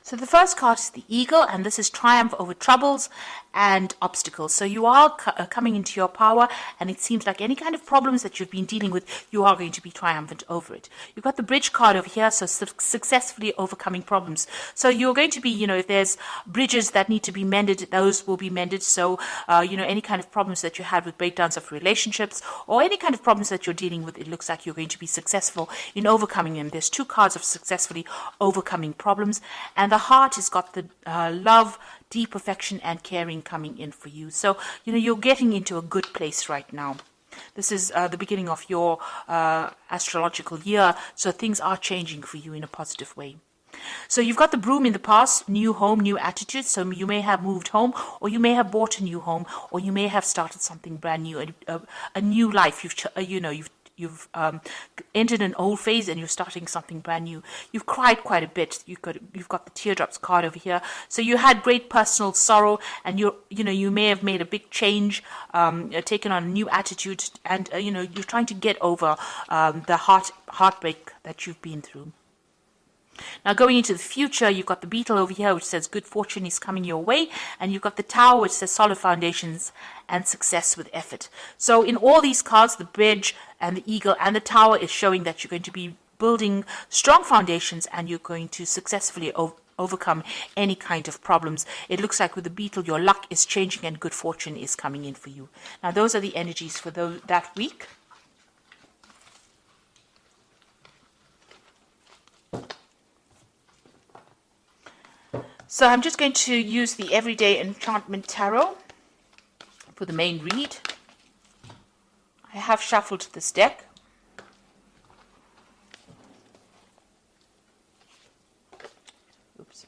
So the first card is the Eagle, and this is triumph over troubles and obstacles. So you are coming into your power, and it seems like any kind of problems that you've been dealing with, you are going to be triumphant over it. You've got the Bridge card over here, so successfully overcoming problems. So you're going to be, if there's bridges that need to be mended, those will be mended. So, any kind of problems that you had with breakdowns of relationships or any kind of problems that you're dealing with, it looks like you're going to be successful in overcoming them. There's 2 cards of successfully overcoming problems, and the Heart has got the love, deep affection and caring coming in for you. So, you're getting into a good place right now. This is the beginning of your astrological year, so things are changing for you in a positive way. So you've got the Broom in the past, new home, new attitude. So you may have moved home, or you may have bought a new home, or you may have started something brand new, a new life. You've entered an old phase and you're starting something brand new. You've cried quite a bit. You've got the teardrops card over here. So you had great personal sorrow, and you may have made a big change, taken on a new attitude, and you're trying to get over the heartbreak that you've been through. Now going into the future, you've got the Beetle over here, which says good fortune is coming your way, and you've got the Tower, which says solid foundations and success with effort. So in all these cards, the Bridge and the Eagle and the Tower is showing that you're going to be building strong foundations, and you're going to successfully overcome any kind of problems. It looks like with the Beetle, your luck is changing and good fortune is coming in for you. Now those are the energies for that week. So I'm just going to use the Everyday Enchantment Tarot for the main read. I have shuffled this deck. Oops.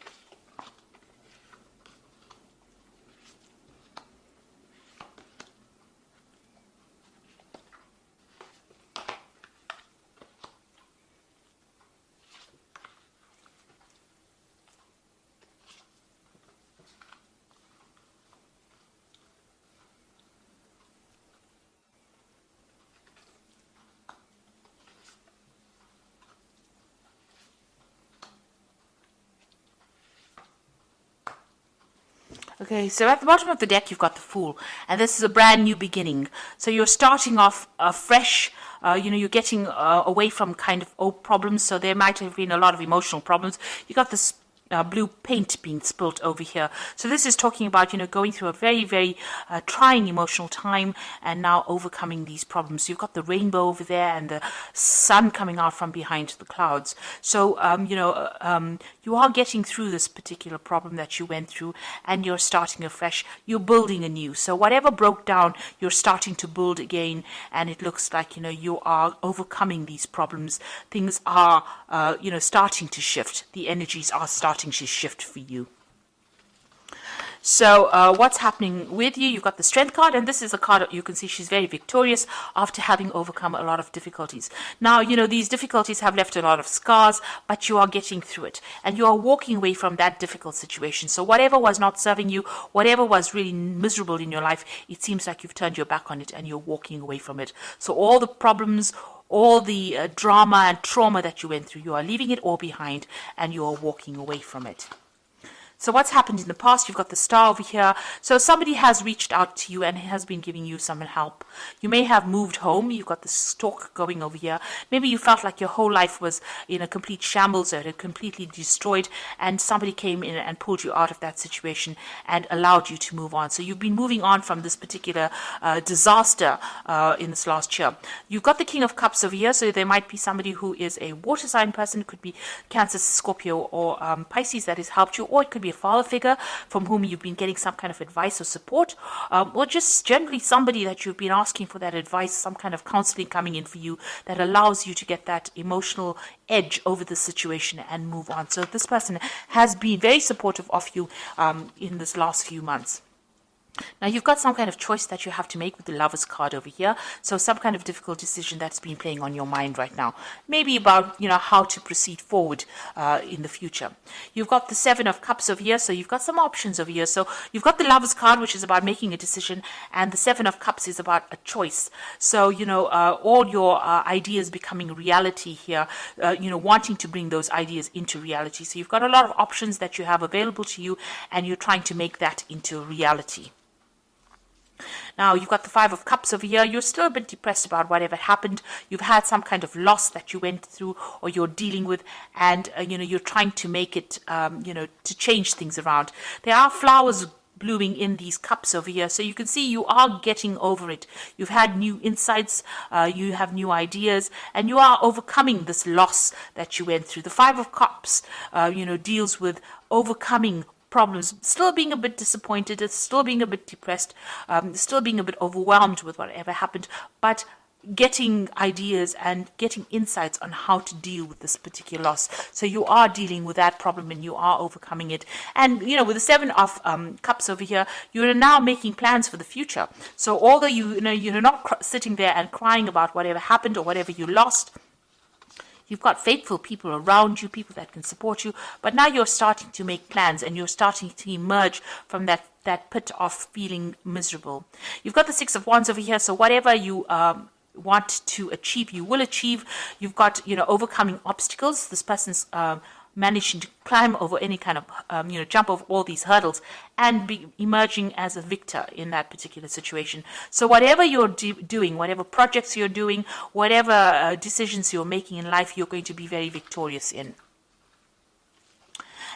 Okay, so at the bottom of the deck, you've got the Fool, and this is a brand new beginning. So you're starting off fresh. You're getting away from kind of old problems. So there might have been a lot of emotional problems. You got this blue paint being spilt over here. So this is talking about, going through a very, very trying emotional time and now overcoming these problems. You've got the rainbow over there and the sun coming out from behind the clouds. So, you are getting through this particular problem that you went through, and you're starting afresh. You're building anew. So whatever broke down, you're starting to build again, and it looks like, you are overcoming these problems. Things are, starting to shift. The energies are starting to shift for you. So what's happening with you? You've got the Strength card, and this is a card that you can see she's very victorious after having overcome a lot of difficulties. Now, these difficulties have left a lot of scars, but you are getting through it, and you are walking away from that difficult situation. So whatever was not serving you, whatever was really miserable in your life, it seems like you've turned your back on it and you're walking away from it. So all the problems, all the drama and trauma that you went through, you are leaving it all behind and you are walking away from it. So what's happened in the past? You've got the Star over here. So somebody has reached out to you and has been giving you some help. You may have moved home. You've got the Stork going over here. Maybe you felt like your whole life was in a complete shambles, or it had completely destroyed, and somebody came in and pulled you out of that situation and allowed you to move on. So you've been moving on from this particular disaster in this last year. You've got the King of Cups over here. So there might be somebody who is a water sign person. It could be Cancer, Scorpio, or Pisces that has helped you, or it could be a father figure from whom you've been getting some kind of advice or support, or just generally somebody that you've been asking for that advice, some kind of counseling coming in for you that allows you to get that emotional edge over the situation and move on. So this person has been very supportive of you in this last few months. Now you've got some kind of choice that you have to make with the Lovers card over here. So some kind of difficult decision that's been playing on your mind right now. Maybe about, how to proceed forward in the future. You've got the Seven of Cups over here. So you've got some options over here. So you've got the Lovers card, which is about making a decision. And the Seven of Cups is about a choice. So, all your ideas becoming reality here, wanting to bring those ideas into reality. So you've got a lot of options that you have available to you, and you're trying to make that into reality. Now, you've got the Five of Cups over here. You're still a bit depressed about whatever happened. You've had some kind of loss that you went through or you're dealing with, and, you're trying to make it, to change things around. There are flowers blooming in these cups over here, so you can see you are getting over it. You've had new insights, you have new ideas, and you are overcoming this loss that you went through. The Five of Cups, deals with overcoming problems, still being a bit disappointed, still being a bit depressed, still being a bit overwhelmed with whatever happened, but getting ideas and getting insights on how to deal with this particular loss. So you are dealing with that problem and you are overcoming it. And, with the Seven of Cups over here, you're now making plans for the future. So although you're not sitting there and crying about whatever happened or whatever you lost, you've got faithful people around you, people that can support you, but now you're starting to make plans and you're starting to emerge from that pit of feeling miserable. You've got the Six of Wands over here, so whatever you want to achieve, you will achieve. You've got, overcoming obstacles. This person's managing to climb over any kind of, jump over all these hurdles and be emerging as a victor in that particular situation. So whatever you're doing, whatever projects you're doing, whatever decisions you're making in life, you're going to be very victorious in.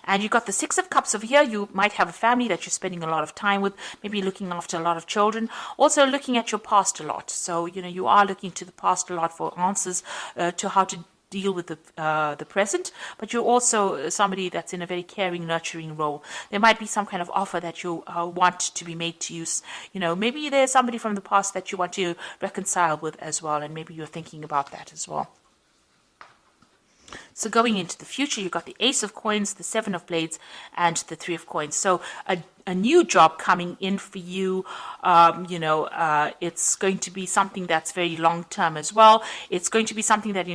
And you've got the Six of Cups over here. You might have a family that you're spending a lot of time with, maybe looking after a lot of children, also looking at your past a lot. So, you are looking to the past a lot for answers to how to deal with the present, but you're also somebody that's in a very caring, nurturing role. There might be some kind of offer that you want to be made to you. Maybe there's somebody from the past that you want to reconcile with as well, and maybe you're thinking about that as well. So going into the future, you've got the Ace of Coins, the Seven of Blades, and the Three of Coins. So a new job coming in for you. It's going to be something that's very long term as well. It's going to be something that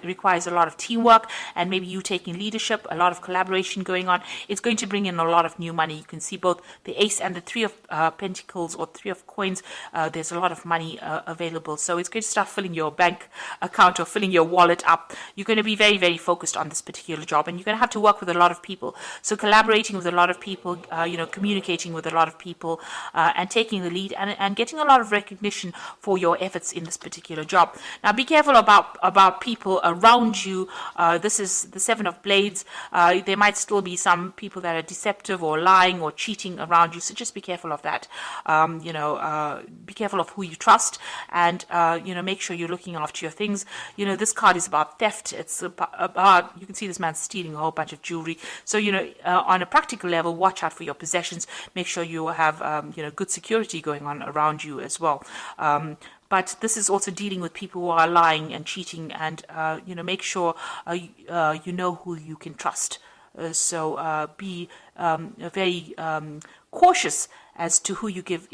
requires a lot of teamwork and maybe you taking leadership, a lot of collaboration going on. It's going to bring in a lot of new money. You can see both the Ace and the Three of Pentacles or Three of Coins. There's a lot of money available. So it's going to start filling your bank account or filling your wallet up. You're going to be very, very focused on this particular job, and you're going to have to work with a lot of people. So collaborating with a lot of people, communicating with a lot of people, and taking the lead and getting a lot of recognition for your efforts in this particular job. Now, be careful about people around you. This is the Seven of Blades. There might still be some people that are deceptive or lying or cheating around you. So just be careful of that. Be careful of who you trust, and make sure you're looking after your things. This card is about theft. It's about, you can see this man stealing a whole bunch of jewelry. So on a practical level, watch out for your possessions. Make sure you have good security going on around you as well. But this is also dealing with people who are lying and cheating, and make sure you know who you can trust. So be very cautious as to who you give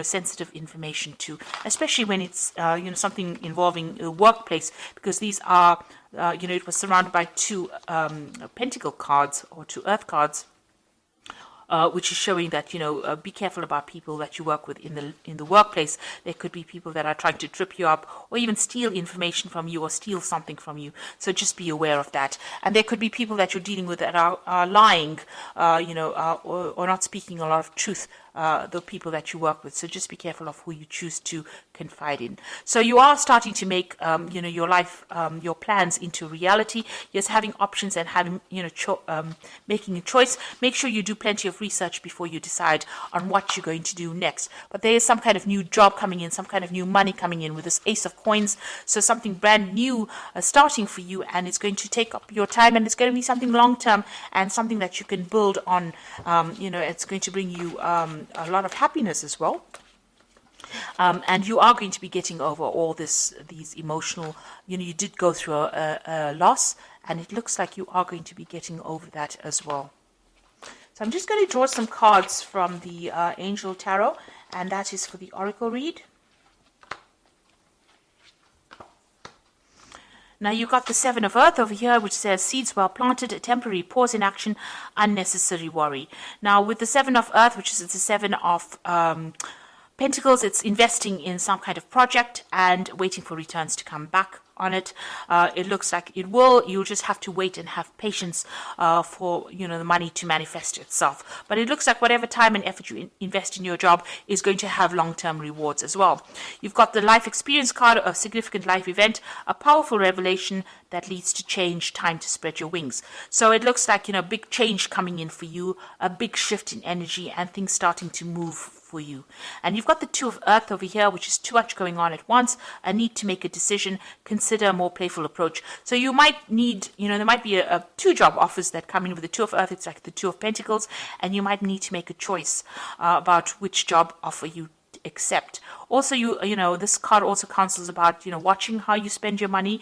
sensitive information to, especially when it's something involving a workplace, because these are it was surrounded by two pentacle cards or two earth cards. Which is showing that be careful about people that you work with in the workplace. There could be people that are trying to trip you up or even steal information from you or steal something from you. So just be aware of that. And there could be people that you're dealing with that are lying, or not speaking a lot of truth. The people that you work with. So just be careful of who you choose to confide in. So you are starting to make, your life, your plans into reality. Yes, having options and having, making a choice. Make sure you do plenty of research before you decide on what you're going to do next. But there is some kind of new job coming in, some kind of new money coming in with this Ace of Coins. So something brand new starting for you, and it's going to take up your time, and it's going to be something long term and something that you can build on. It's going to bring you a lot of happiness as well. And you are going to be getting over all these emotional, you did go through a loss, and it looks like you are going to be getting over that as well. So I'm just going to draw some cards from the Angel Tarot, And that is for the oracle read. Now you got the Seven of Earth over here, which says seeds well planted, a temporary pause in action, unnecessary worry. Now with the Seven of Earth, which is the Seven of Pentacles, it's investing in some kind of project and waiting for returns to come back on it. It looks like it will. You'll just have to wait and have patience for the money to manifest itself. But it looks like whatever time and effort you invest in your job is going to have long-term rewards as well. You've got the life experience card, a significant life event, a powerful revelation that leads to change, time to spread your wings. So it looks like big change coming in for you, a big shift in energy, and things starting to move for you. And you've got the Two of Earth over here, which is too much going on at once, a need to make a decision, consider a more playful approach. So you might need, there might be two job offers that come in with the Two of Earth. It's like the Two of Pentacles, and you might need to make a choice about which job offer you accept. Also, this card also counsels about watching how you spend your money,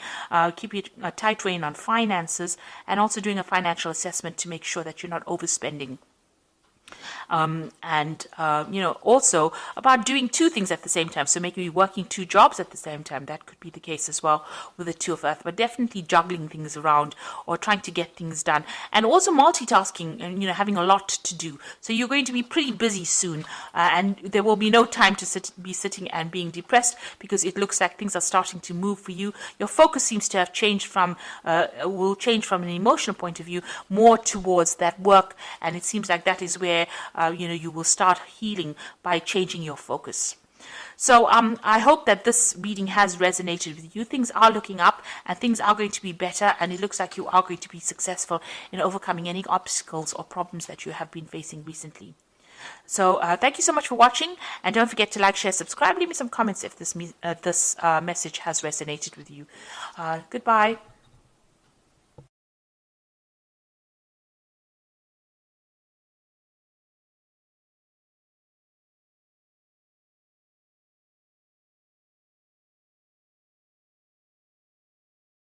keeping a tight rein on finances, and also doing a financial assessment to make sure that you're not overspending. Also about doing two things at the same time. So maybe working two jobs at the same time. That could be the case as well with the Two of Earth, but definitely juggling things around or trying to get things done. And also multitasking and, having a lot to do. So you're going to be pretty busy soon, and there will be no time to be sitting and being depressed, because it looks like things are starting to move for you. Your focus seems to have changed will change from an emotional point of view more towards that work, and it seems like that is where you will start healing by changing your focus. So I hope that this reading has resonated with you. Things are looking up and things are going to be better, and it looks like you are going to be successful in overcoming any obstacles or problems that you have been facing recently. So thank you so much for watching, and don't forget to like, share, subscribe, leave me some comments if this message has resonated with you. Goodbye.